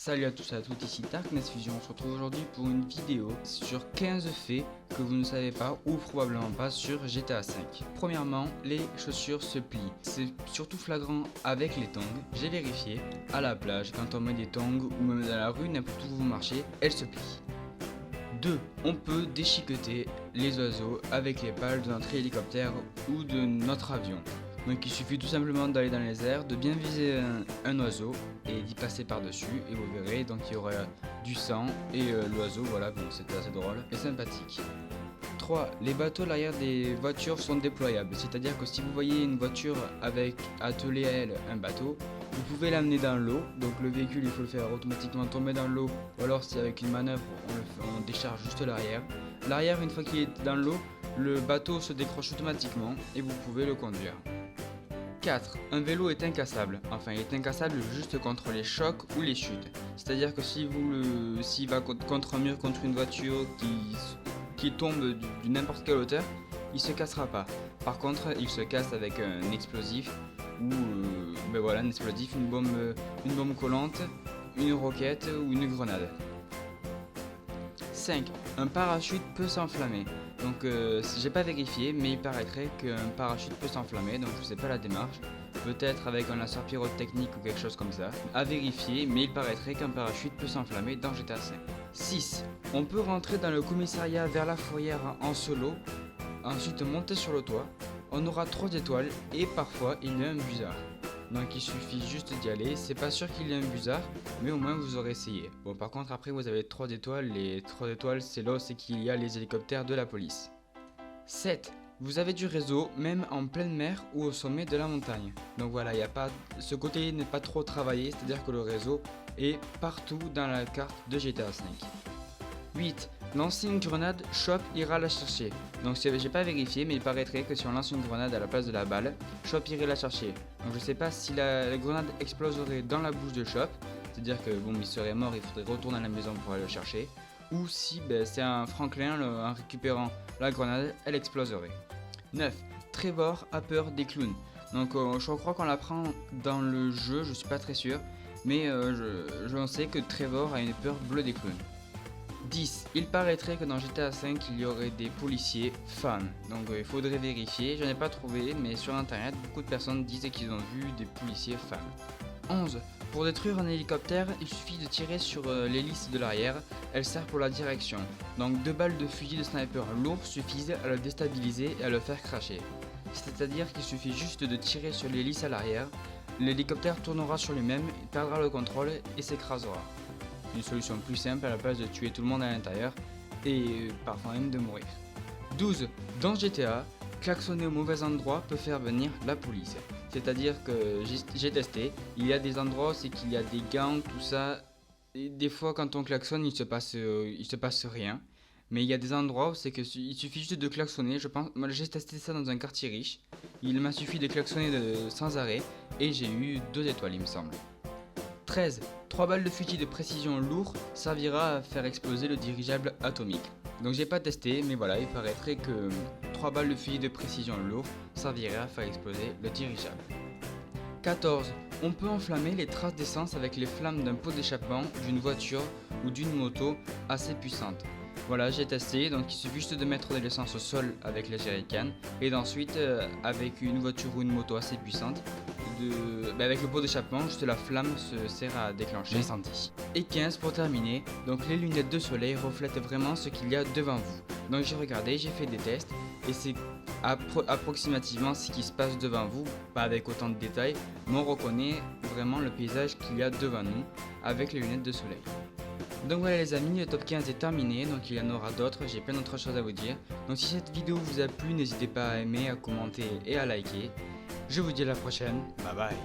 Salut à tous et à toutes, ici Darkness Fusion. On se retrouve aujourd'hui pour une vidéo sur 15 faits que vous ne savez pas ou probablement pas sur GTA V. Premièrement, les chaussures se plient. C'est surtout flagrant avec les tongs. J'ai vérifié, à la plage, quand on met des tongs ou même dans la rue, n'importe où vous marchez, elles se plient. 2. On peut déchiqueter les oiseaux avec les pales de notre hélicoptère ou de notre avion. Donc il suffit tout simplement d'aller dans les airs, de bien viser un oiseau et d'y passer par-dessus et vous verrez, donc il y aura du sang et l'oiseau, voilà, donc c'était assez drôle et sympathique. 3. Les bateaux à l'arrière des voitures sont déployables, c'est-à-dire que si vous voyez une voiture avec attelé à elle un bateau, vous pouvez l'amener dans l'eau, donc le véhicule il faut le faire automatiquement tomber dans l'eau, ou alors si avec une manœuvre on décharge juste l'arrière. L'arrière, une fois qu'il est dans l'eau, le bateau se décroche automatiquement et vous pouvez le conduire. 4. Un vélo est incassable. Enfin, il est incassable juste contre les chocs ou les chutes. C'est-à-dire que s'il va contre un mur, contre une voiture qui tombe d'une n'importe quelle hauteur, il se cassera pas. Par contre, il se casse avec un explosif ou un explosif, une bombe collante, une roquette ou une grenade. 5. Un parachute peut s'enflammer. Donc j'ai pas vérifié, mais il paraîtrait qu'un parachute peut s'enflammer, donc je sais pas la démarche. Peut-être avec un lanceur pyrotechnique ou quelque chose comme ça. À vérifier, mais il paraîtrait qu'un parachute peut s'enflammer dans GTA V. 6. On peut rentrer dans le commissariat vers la fourrière en solo, ensuite monter sur le toit. On aura 3 étoiles et parfois il y a un busard. Donc il suffit juste d'y aller, c'est pas sûr qu'il y ait un busard, mais au moins vous aurez essayé. Bon, par contre après vous avez 3 étoiles, les 3 étoiles c'est là c'est qu'il y a les hélicoptères de la police. 7. Vous avez du réseau même en pleine mer ou au sommet de la montagne. Donc voilà, ce côté n'est pas trop travaillé, c'est-à-dire que le réseau est partout dans la carte de GTA V. 8. Lancer une grenade, Chop ira la chercher. Donc j'ai pas vérifié, mais il paraîtrait que si on lance une grenade à la place de la balle, Chop irait la chercher. Donc je sais pas si la grenade exploserait dans la bouche de Chop, c'est-à-dire que bon, il serait mort, il faudrait retourner à la maison pour aller le chercher, ou si c'est un Franklin, en récupérant la grenade, elle exploserait. 9. Trevor a peur des clowns. Donc je crois qu'on l'apprend dans le jeu, je suis pas très sûr, mais je sais que Trevor a une peur bleue des clowns. 10. Il paraîtrait que dans GTA V il y aurait des policiers femmes, donc il faudrait vérifier, je n'ai pas trouvé, mais sur internet beaucoup de personnes disent qu'ils ont vu des policiers femmes. 11. Pour détruire un hélicoptère, il suffit de tirer sur l'hélice de l'arrière, elle sert pour la direction, donc 2 balles de fusil de sniper lourd suffisent à le déstabiliser et à le faire cracher. C'est-à-dire qu'il suffit juste de tirer sur l'hélice à l'arrière, l'hélicoptère tournera sur lui-même, il perdra le contrôle et s'écrasera. Une solution plus simple à la place de tuer tout le monde à l'intérieur et parfois même de mourir. 12. Dans GTA, klaxonner au mauvais endroit peut faire venir la police. C'est-à-dire que j'ai testé, il y a des endroits où c'est qu'il y a des gangs, tout ça, et des fois quand on klaxonne il se passe rien. Mais il y a des endroits où c'est que il suffit juste de klaxonner, je pense, moi j'ai testé ça dans un quartier riche, il m'a suffi de klaxonner sans arrêt et j'ai eu 2 étoiles il me semble. 13. 3 balles de fusil de précision lourd servira à faire exploser le dirigeable atomique. Donc j'ai pas testé, mais voilà, il paraîtrait que 3 balles de fusil de précision lourd serviraient à faire exploser le dirigeable. 14. On peut enflammer les traces d'essence avec les flammes d'un pot d'échappement, d'une voiture ou d'une moto assez puissante. Voilà, j'ai testé, donc il suffit juste de mettre de l'essence au sol avec les jerrycans et d'ensuite avec une voiture ou une moto assez puissante, avec le pot d'échappement, juste la flamme se sert à déclencher l'incendie. Et 15 pour terminer, donc les lunettes de soleil reflètent vraiment ce qu'il y a devant vous. Donc j'ai regardé, j'ai fait des tests et c'est approximativement ce qui se passe devant vous, pas avec autant de détails, mais on reconnaît vraiment le paysage qu'il y a devant nous avec les lunettes de soleil. Donc voilà les amis, le top 15 est terminé, donc il y en aura d'autres, j'ai plein d'autres choses à vous dire. Donc si cette vidéo vous a plu, n'hésitez pas à aimer, à commenter et à liker. Je vous dis à la prochaine, bye bye.